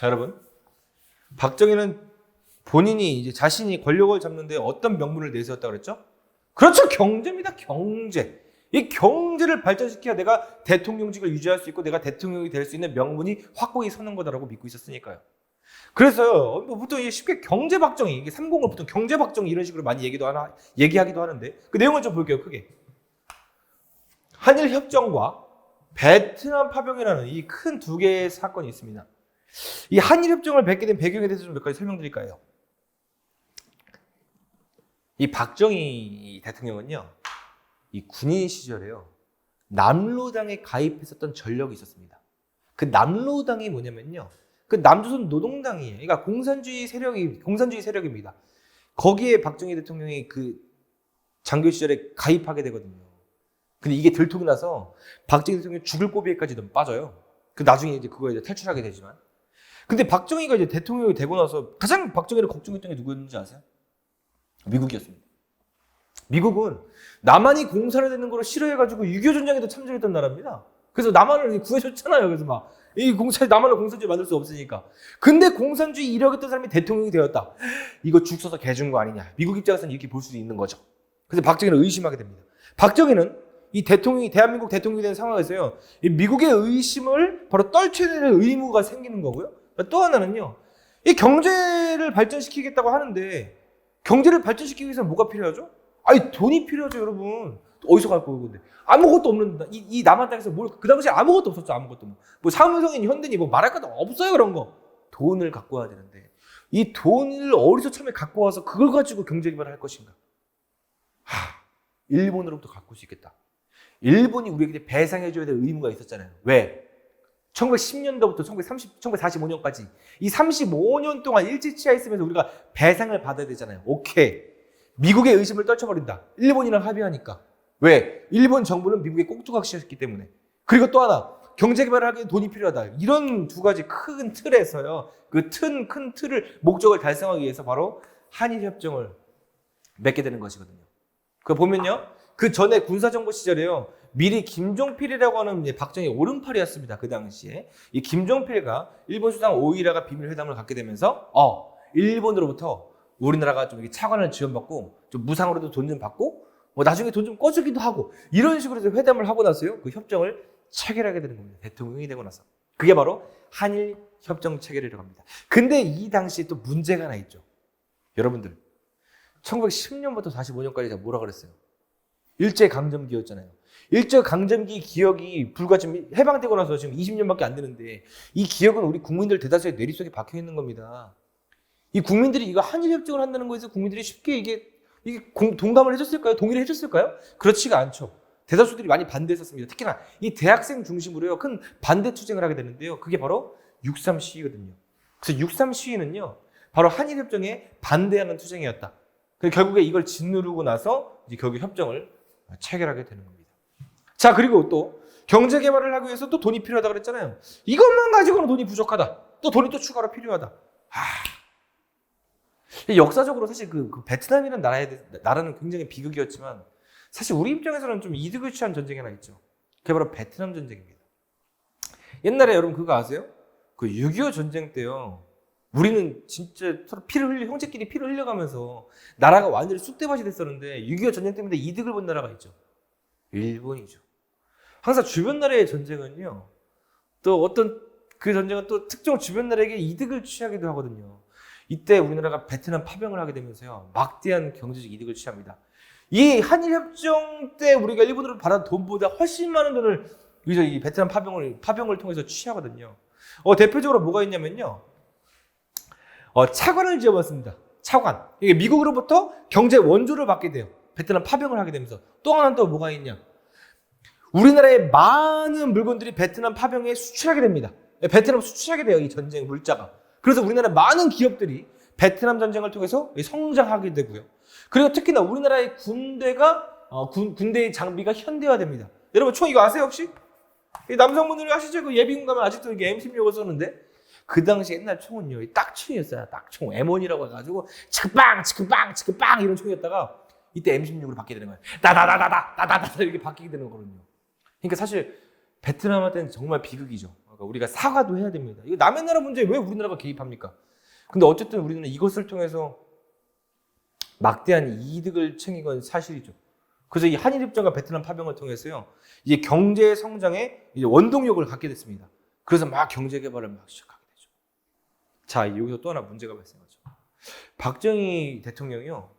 자, 여러분. 박정희는 본인이 이제 자신이 권력을 잡는데 어떤 명분을 내세웠다고 그랬죠? 그렇죠. 경제입니다. 경제. 이 경제를 발전시켜야 내가 대통령직을 유지할 수 있고 내가 대통령이 될 수 있는 명분이 확고히 서는 거다라고 믿고 있었으니까요. 그래서 보통 쉽게 경제박정희, 이게 3공을 보통 경제박정희 이런 식으로 많이 얘기하기도 하는데 그 내용을 좀 볼게요. 크게. 한일협정과 베트남 파병이라는 이 큰 두 개의 사건이 있습니다. 이 한일협정을 맺게 된 배경에 대해서 좀 몇 가지 설명드릴까요? 이 박정희 대통령은요, 이 군인 시절에요, 남로당에 가입했었던 전력이 있었습니다. 그 남로당이 뭐냐면요, 그 남조선 노동당이에요. 그러니까 공산주의 세력입니다. 거기에 박정희 대통령이 그 장교 시절에 가입하게 되거든요. 근데 이게 들통이 나서 박정희 대통령이 죽을 고비에까지 빠져요. 그 나중에 이제 그거에 이제 탈출하게 되지만. 근데 박정희가 이제 대통령이 되고 나서 가장 박정희를 걱정했던 게 누구였는지 아세요? 미국이었습니다. 미국은 남한이 공산화되는 걸 싫어해가지고 6.25 전쟁에도 참전했던 나라입니다. 그래서 남한을 구해줬잖아요. 그래서 막 남한을 공산주의 만들 수 없으니까. 근데 공산주의 이력했던 사람이 대통령이 되었다. 이거 죽 써서 개준 거 아니냐. 미국 입장에서는 이렇게 볼 수도 있는 거죠. 그래서 박정희는 의심하게 됩니다. 박정희는 이 대통령이 대한민국 대통령이 된 상황에서요, 이 미국의 의심을 바로 떨쳐내는 의무가 생기는 거고요. 또 하나는요, 이 경제를 발전시키겠다고 하는데 경제를 발전시키기 위해서는 뭐가 필요하죠? 아니, 돈이 필요하죠, 여러분. 어디서 갈 거고, 근데. 아무것도 없는, 이 남한 땅에서 그 당시에 아무것도 없었죠, 아무것도. 뭐 삼성인, 현대니, 뭐 말할 것도 없어요, 그런 거. 돈을 갖고 와야 되는데. 이 돈을 어디서 처음에 갖고 와서 그걸 가지고 경제 개발을 할 것인가? 일본으로부터 갖고 올 수 있겠다. 일본이 우리에게 배상해줘야 될 의무가 있었잖아요. 왜? 1910년도부터 1945년까지 이 35년 동안 일제치하에 있으면서 우리가 배상을 받아야 되잖아요. 오케이. 미국의 의심을 떨쳐버린다. 일본이랑 합의하니까. 왜? 일본 정부는 미국의 꼭두각시였기 때문에. 그리고 또 하나, 경제개발을 하기 위해 돈이 필요하다. 이런 두 가지 큰 틀에서요, 그 큰 틀을, 목적을 달성하기 위해서 바로 한일협정을 맺게 되는 것이거든요. 그거 보면요, 그 전에 군사정부 시절에요, 미리 김종필이라고 하는 박정희 오른팔이었습니다. 그 당시에. 이 김종필과 일본 수상 오이라가 비밀회담을 갖게 되면서, 일본으로부터 우리나라가 좀 차관을 지원받고, 좀 무상으로도 돈 좀 받고, 뭐 나중에 돈 좀 꺼주기도 하고, 이런 식으로 해서 회담을 하고 나서요, 그 협정을 체결하게 되는 겁니다. 대통령이 되고 나서. 그게 바로 한일협정 체결이라고 합니다. 근데 이 당시에 또 문제가 하나 있죠. 여러분들, 1910년부터 45년까지 제가 뭐라 그랬어요? 일제강점기였잖아요. 일제강점기 기억이 불과 지금 해방되고 나서 지금 20년밖에 안 되는데, 이 기억은 우리 국민들 대다수의 뇌리 속에 박혀 있는 겁니다. 이 국민들이 이거 한일협정을 한다는 거에서 국민들이 쉽게 이게 동감을 해줬을까요? 동의를 해줬을까요? 그렇지가 않죠. 대다수들이 많이 반대했었습니다. 특히나 이 대학생 중심으로요, 큰 반대 투쟁을 하게 되는데요. 그게 바로 6.3 시위거든요. 그래서 6.3 시위는요, 바로 한일협정에 반대하는 투쟁이었다. 결국에 이걸 짓누르고 나서 이제 결국 협정을 체결하게 되는 겁니다. 자, 그리고 또 경제 개발을 하기 위해서 또 돈이 필요하다고 그랬잖아요. 이것만 가지고는 돈이 부족하다. 또 돈이 또 추가로 필요하다. 역사적으로 사실 그 베트남이라는 나라는 굉장히 비극이었지만 사실 우리 입장에서는 좀 이득을 취한 전쟁이 하나 있죠. 그게 바로 베트남 전쟁입니다. 옛날에 여러분 그거 아세요? 그 6.25 전쟁 때요, 우리는 진짜 서로 형제끼리 피를 흘려가면서 나라가 완전히 쑥대밭이 됐었는데 6.25 전쟁 때문에 이득을 본 나라가 있죠. 일본이죠. 항상 주변 나라의 전쟁은요, 또 어떤 그 전쟁은 또 특정 주변 나라에게 이득을 취하기도 하거든요. 이때 우리나라가 베트남 파병을 하게 되면서요, 막대한 경제적 이득을 취합니다. 이 한일협정 때 우리가 일본으로 받은 돈보다 훨씬 많은 돈을 이 베트남 파병을 통해서 취하거든요. 대표적으로 뭐가 있냐면요, 차관을 지어봤습니다. 차관. 이게 미국으로부터 경제 원조를 받게 돼요. 베트남 파병을 하게 되면서. 또 하나는 또 뭐가 있냐? 우리나라의 많은 물건들이 베트남 파병에 수출하게 됩니다. 베트남 수출하게 돼요, 이 전쟁 물자가. 그래서 우리나라 많은 기업들이 베트남 전쟁을 통해서 성장하게 되고요. 그리고 특히나 우리나라의 군대의 장비가 현대화됩니다. 여러분 총 이거 아세요 혹시? 남성분들이 아시죠? 그 예비군 가면 아직도 이게 M16을 쏘는데, 그 당시 옛날 총은요, 딱총이었어요. 딱총. M1이라고 해가지고 치크빵 이런 총이었다가 이때 M16으로 바뀌게 되는 거예요. 따다다다다 이렇게 바뀌게 되는 거거든요. 그러니까 사실 베트남한테는 정말 비극이죠. 우리가 사과도 해야 됩니다. 이거 남의 나라 문제에 왜 우리나라가 개입합니까? 근데 어쨌든 우리는 이것을 통해서 막대한 이득을 챙긴 건 사실이죠. 그래서 이 한일협정과 베트남 파병을 통해서요, 이제 경제 성장에 이제 원동력을 갖게 됐습니다. 그래서 막 경제 개발을 막 시작하게 되죠. 자, 여기서 또 하나 문제가 발생하죠. 박정희 대통령이요,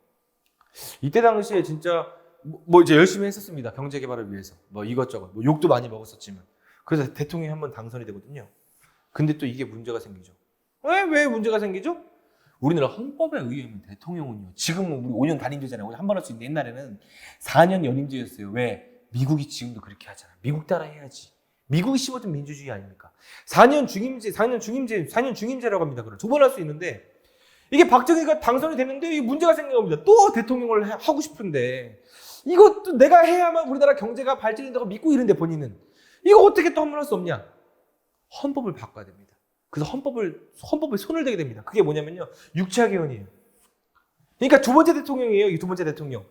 이때 당시에 진짜 뭐 이제 열심히 했었습니다. 경제 개발을 위해서 뭐 이것저것 뭐 욕도 많이 먹었었지만, 그래서 대통령이 한번 당선이 되거든요. 근데 또 이게 문제가 생기죠. 왜 문제가 생기죠? 우리나라 헌법에 의하면 대통령은요, 지금은 우리 5년 단임제잖아요. 우리 한 번 할 수 있는, 옛날에는 4년 연임제였어요. 왜? 미국이 지금도 그렇게 하잖아. 미국 따라 해야지. 미국이 심어준 민주주의 아닙니까? 4년 중임제라고 합니다. 그럼 두 번 할 수 있는데, 이게 박정희가 당선이 됐는데 이 문제가 생긴 겁니다. 또 대통령을 하고 싶은데, 이것도 내가 해야만 우리나라 경제가 발전된다고 믿고 이런데 본인은 이거 어떻게 또 한 번 할 수 없냐? 헌법을 바꿔야 됩니다. 그래서 헌법에 손을 대게 됩니다. 그게 뭐냐면요, 육차개헌이에요. 그러니까 두 번째 대통령이에요. 이 두 번째 대통령.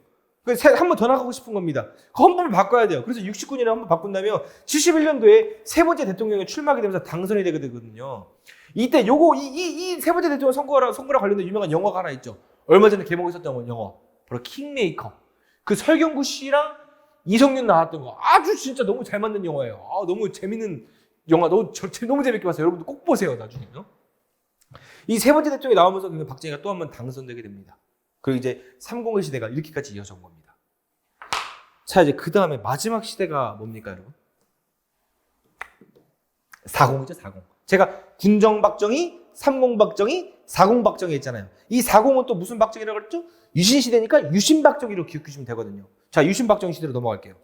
한 번 더 나가고 싶은 겁니다. 그 헌법을 바꿔야 돼요. 그래서 69년에 한 번 바꾼다면 71년도에 세 번째 대통령이 출마하게 되면서 당선이 되게 되거든요. 이때 이 세 번째 대통령 선거랑 관련된 유명한 영화가 하나 있죠. 얼마 전에 개봉했었던 영화. 바로 킹메이커. 그 설경구 씨랑 이성윤 나왔던 거. 아주 진짜 너무 잘 만든 영화예요. 너무 재밌는 영화. 너무 재밌게 봤어요. 여러분도 꼭 보세요, 나중에요. 이 세 번째 대통령이 나오면서 박정희가 또 한 번 당선되게 됩니다. 그리고 이제 301 시대가 이렇게까지 이어져 온 겁니다. 자, 이제 그 다음에 마지막 시대가 뭡니까, 여러분? 40이죠, 40. 제가 군정 박정희, 30 박정희, 40 박정희 했잖아요. 이 40은 또 무슨 박정희라고 그랬죠? 유신 시대니까 유신 박정희로 기억해 주시면 되거든요. 자, 유신 박정희 시대로 넘어갈게요.